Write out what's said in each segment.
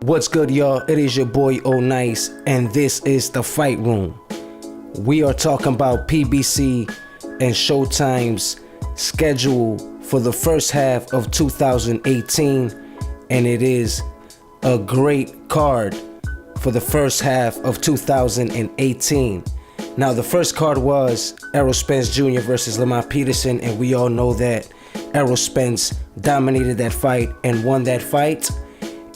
What's good, y'all? It is your boy O Nice, and this is the Fight Room. We are talking about PBC and Showtime's schedule for the first half of 2018, and it is a great card for the first half of 2018. Now, the first card was Errol Spence Jr. versus Lamont Peterson, and we all know that Errol Spence dominated that fight and won that fight.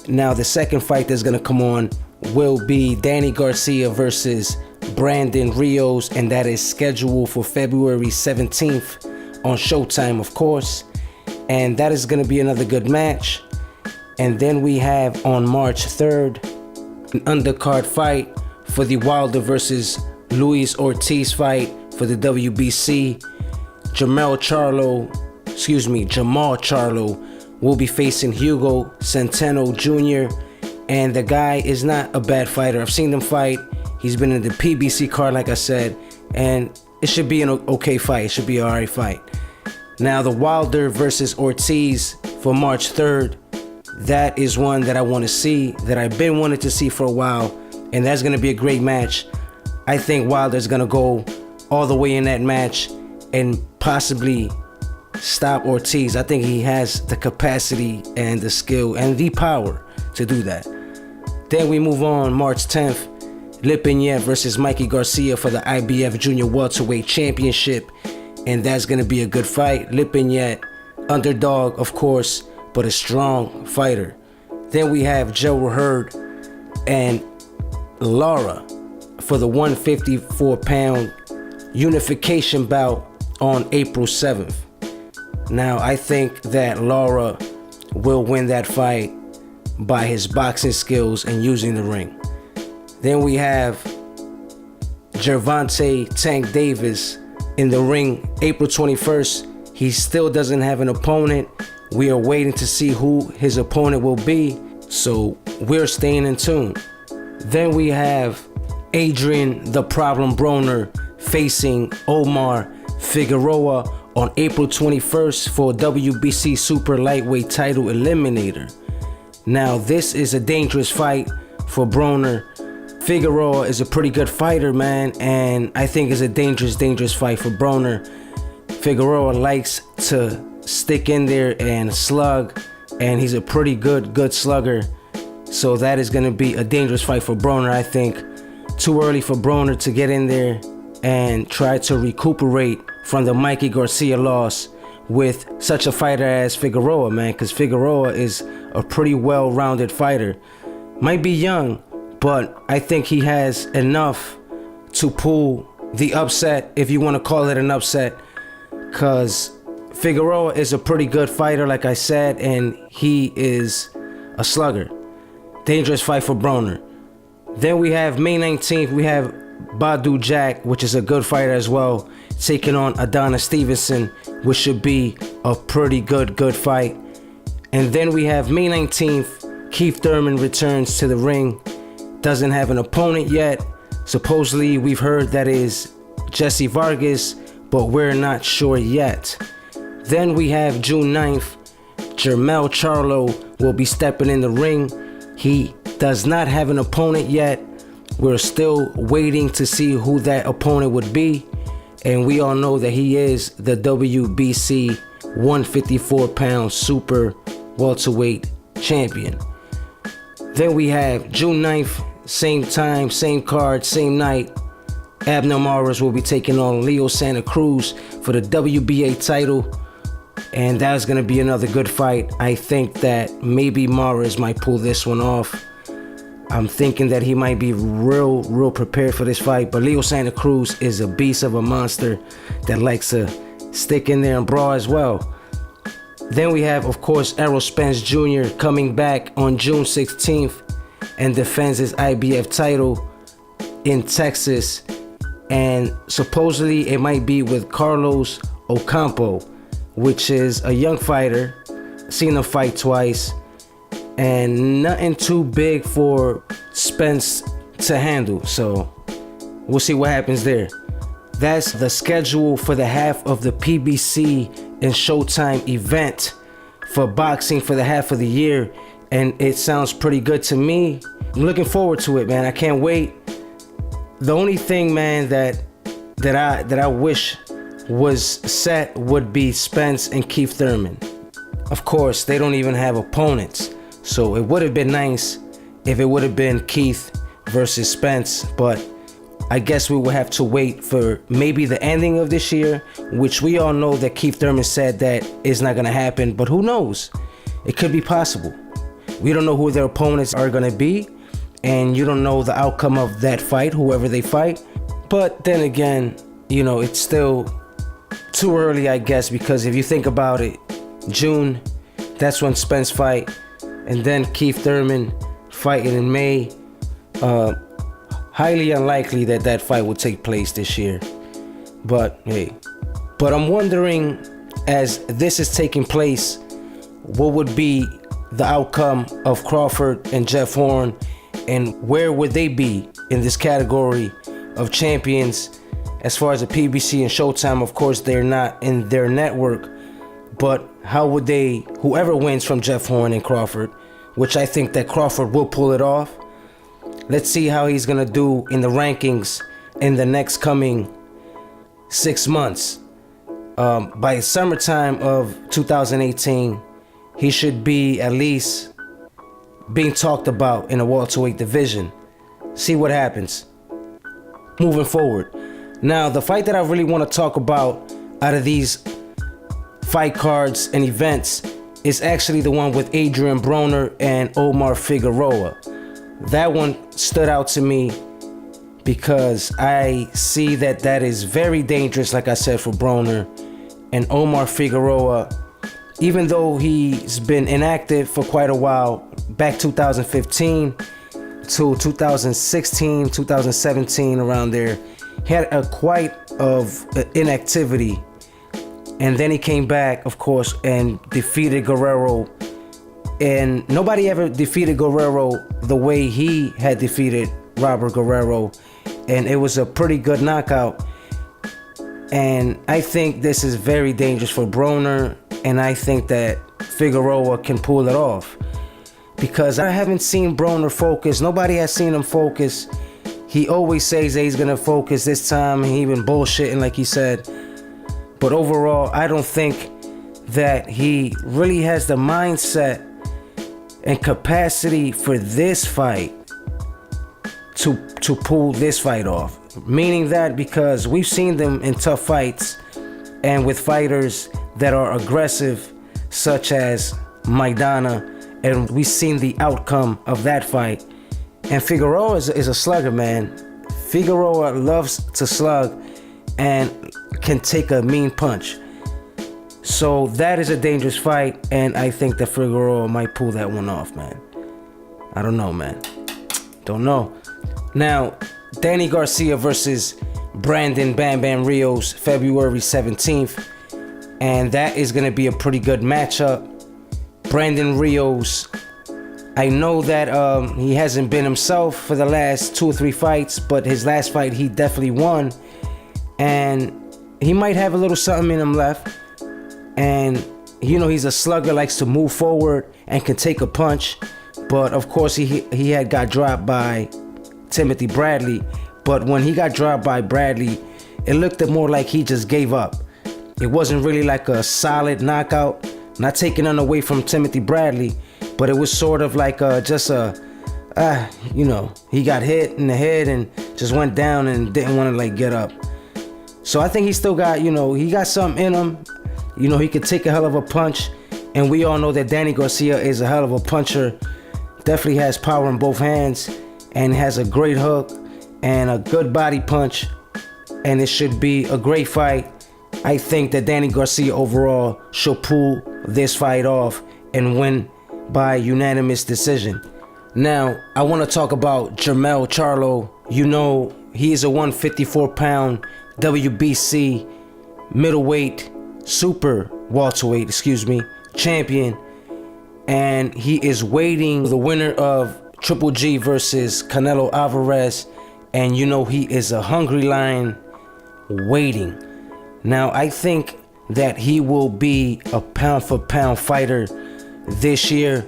Now, the second fight that's going to come on will be Danny Garcia versus Brandon Rios, and that is scheduled for February 17th on Showtime, of course. And that is going to be another good match. And then we have on March 3rd, an undercard fight for the Wilder versus Luis Ortiz fight for the WBC. Jamal Charlo will be facing Hugo Centeno Jr. And the guy is not a bad fighter. I've seen him fight. He's been in the PBC card, like I said, and it should be an okay fight. It should be an alright fight. Now, the Wilder versus Ortiz for March 3rd, that is one that I want to see, that I've been wanting to see for a while, and that's going to be a great match. I think Wilder's going to go all the way in that match and possibly stop Ortiz. I think he has the capacity and the skill and the power to do that. Then we move on, March 10th, Lipinets versus Mikey Garcia for the IBF Junior Welterweight Championship, and that's going to be a good fight. Lipinets, underdog, of course, but a strong fighter. Then we have Joe Hurd and Lara for the 154-pound unification bout on April 7th. Now, I think that Lara will win that fight by his boxing skills and using the ring. Then we have Gervonta Tank Davis in the ring April 21st. He still doesn't have an opponent. We are waiting to see who his opponent will be, so we're staying in tune. Then we have Adrian the Problem Broner facing Omar Figueroa on April 21st for WBC Super Lightweight Title Eliminator. Now, this is a dangerous fight for Broner. Figueroa is a pretty good fighter, man, and I think it's a dangerous fight for Broner. Figueroa likes to stick in there and slug, and he's a pretty good slugger. So that is going to be a dangerous fight for Broner, I think. Too early for Broner to get in there and try to recuperate from the Mikey Garcia loss with such a fighter as Figueroa, man, because Figueroa is a pretty well-rounded fighter. Might be young, but I think he has enough to pull the upset, if you want to call it an upset, because Figueroa is a pretty good fighter, like I said, and he is a slugger. Dangerous fight for Broner. Then we have May 19th, we have Badu Jack, which is a good fighter as well, taking on Adonis Stevenson, which should be a pretty good fight. And then we have May 19th, Keith Thurman returns to the ring. Doesn't have an opponent yet. Supposedly, we've heard that is Jesse Vargas, but we're not sure yet. Then we have June 9th, Jermell Charlo will be stepping in the ring. He does not have an opponent yet. We're still waiting to see who that opponent would be. And we all know that he is the WBC 154-pound super welterweight champion. Then we have June 9th, same time, same card, same night. Abner Mares will be taking on Leo Santa Cruz for the WBA title. And that's going to be another good fight. I think that maybe Mares might pull this one off. I'm thinking that he might be real prepared for this fight. But Leo Santa Cruz is a beast of a monster that likes to stick in there and brawl as well. Then we have, of course, Errol Spence Jr. coming back on June 16th and defends his IBF title in Texas. And supposedly it might be with Carlos Ocampo, which is a young fighter. Seen him fight twice. And nothing too big for Spence to handle. So we'll see what happens there. That's the schedule for the half of the PBC and Showtime event for boxing for the half of the year. and it sounds pretty good to me. I'm looking forward to it, man. I can't wait. The only thing, man, that I wish was set would be Spence and Keith Thurman. Of course, they don't even have opponents, so it would have been nice if it would have been Keith versus Spence, but I guess we will have to wait for maybe the ending of this year, which we all know that Keith Thurman said that is not going to happen, but who knows? It could be possible. We don't know who their opponents are going to be, and you don't know the outcome of that fight, whoever they fight. But then again, you know, it's still too early, I guess, because if you think about it, June, that's when Spence fight, and then Keith Thurman fighting in May. Highly unlikely that that fight will take place this year. But hey, but I'm wondering, as this is taking place, what would be the outcome of Crawford and Jeff Horn, and where would they be in this category of champions? As far as the PBC and Showtime, of course, they're not in their network, but how would they, whoever wins from Jeff Horn and Crawford, which I think that Crawford will pull it off. Let's see how he's gonna do in the rankings in the next coming 6 months. By summertime of 2018, he should be at least being talked about in the welterweight division. See what happens moving forward. Now, the fight that I really want to talk about out of these fight cards and events is actually the one with Adrian Broner and Omar Figueroa. That one stood out to me because I see that is very dangerous, like I said, for Broner. And Omar Figueroa, even though he's been inactive for quite a while, back 2015 to 2016, 2017, around there, he had a quite of inactivity. And then he came back, of course, and defeated Guerrero. And nobody ever defeated Guerrero the way he had defeated Robert Guerrero. And it was a pretty good knockout. And I think this is very dangerous for Broner. And I think that Figueroa can pull it off. Because I haven't seen Broner focus. Nobody has seen him focus. He always says that he's going to focus this time. He been bullshitting, like he said. But overall, I don't think that he really has the mindset and capacity for this fight to pull this fight off. Meaning that because we've seen them in tough fights and with fighters that are aggressive, such as Maidana, and we've seen the outcome of that fight. And Figueroa is a slugger, man. Figueroa loves to slug and can take a mean punch. So that is a dangerous fight, and I think that Figueroa might pull that one off, man. I don't know, man. Don't know. Now, Danny Garcia versus Brandon Bam Bam Rios, February 17th. And that is going to be a pretty good matchup. Brandon Rios, I know that he hasn't been himself for the last 2 or 3 fights, but his last fight he definitely won. And he might have a little something in him left. And, you know, he's a slugger, likes to move forward and can take a punch. But, of course, he had got dropped by Timothy Bradley. But when he got dropped by Bradley, it looked more like he just gave up. It wasn't really like a solid knockout. Not taking none away from Timothy Bradley, but it was sort of like you know, he got hit in the head and just went down and didn't want to like get up. So I think he still got, you know, he got something in him. You know, he could take a hell of a punch. And we all know that Danny Garcia is a hell of a puncher. Definitely has power in both hands and has a great hook and a good body punch. And it should be a great fight. I think that Danny Garcia overall should pull this fight off and win by unanimous decision. Now, I want to talk about Jermell Charlo. You know, he is a 154-pound WBC middleweight, super welterweight, champion. And he is waiting the winner of Triple G versus Canelo Alvarez. And you know, he is a hungry lion waiting. Now, I think that he will be a pound-for-pound fighter this year.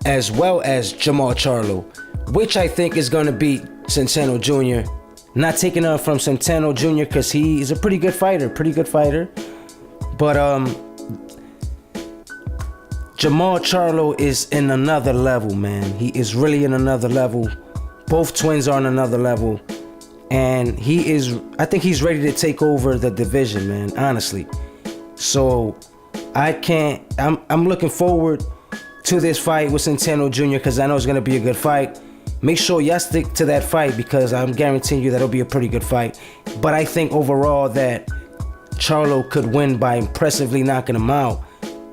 as well as Jamal Charlo, which I think is going to beat Centeno Jr. Not taking up from Centeno Jr. because he is a pretty good fighter. But Jamal Charlo is in another level, man. He is really in another level. Both twins are on another level. And I think he's ready to take over the division, man, honestly. So I'm looking forward to this fight with Centeno Jr. because I know it's going to be a good fight. Make sure y'all stick to that fight because I'm guaranteeing you that'll be a pretty good fight. But I think overall that Charlo could win by impressively knocking him out.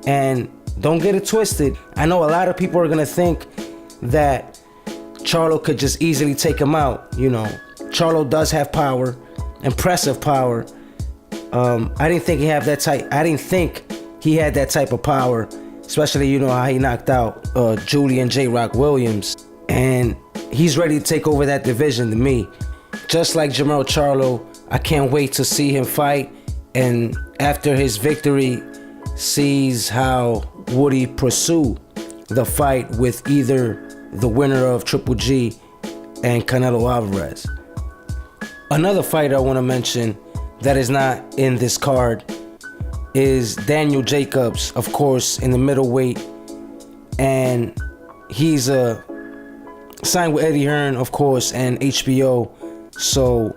And don't get it twisted. I know a lot of people are going to think that Charlo could just easily take him out. You know, Charlo does have power, impressive power. I didn't think he had that type of power, especially, you know, how he knocked out Julian J. Rock Williams. And he's ready to take over that division to me. Just like Jamal Charlo, I can't wait to see him fight. And after his victory, sees how would he pursue the fight with either the winner of Triple G and Canelo Alvarez. Another fight I want to mention that is not in this card is Daniel Jacobs, of course, in the middleweight. And he's signed with Eddie Hearn, of course, and HBO. So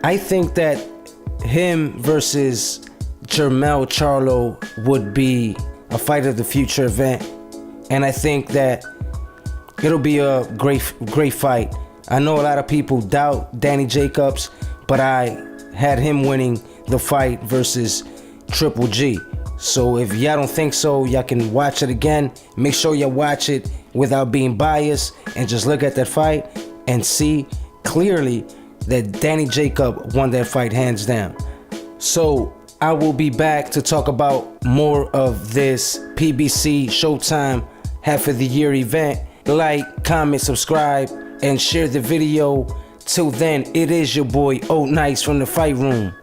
I think that him versus Jermell Charlo would be a fight of the future event. And I think that it'll be a great fight. I know a lot of people doubt Danny Jacobs, but I had him winning the fight versus Triple G. So if y'all don't think so, y'all can watch it again. Make sure you watch it without being biased and just look at that fight and see clearly that Danny Jacob won that fight hands down. So I will be back to talk about more of this PBC Showtime half of the year event. Like, comment, subscribe, and share the video. Till then, it is your boy Oat Nice from the Fight Room.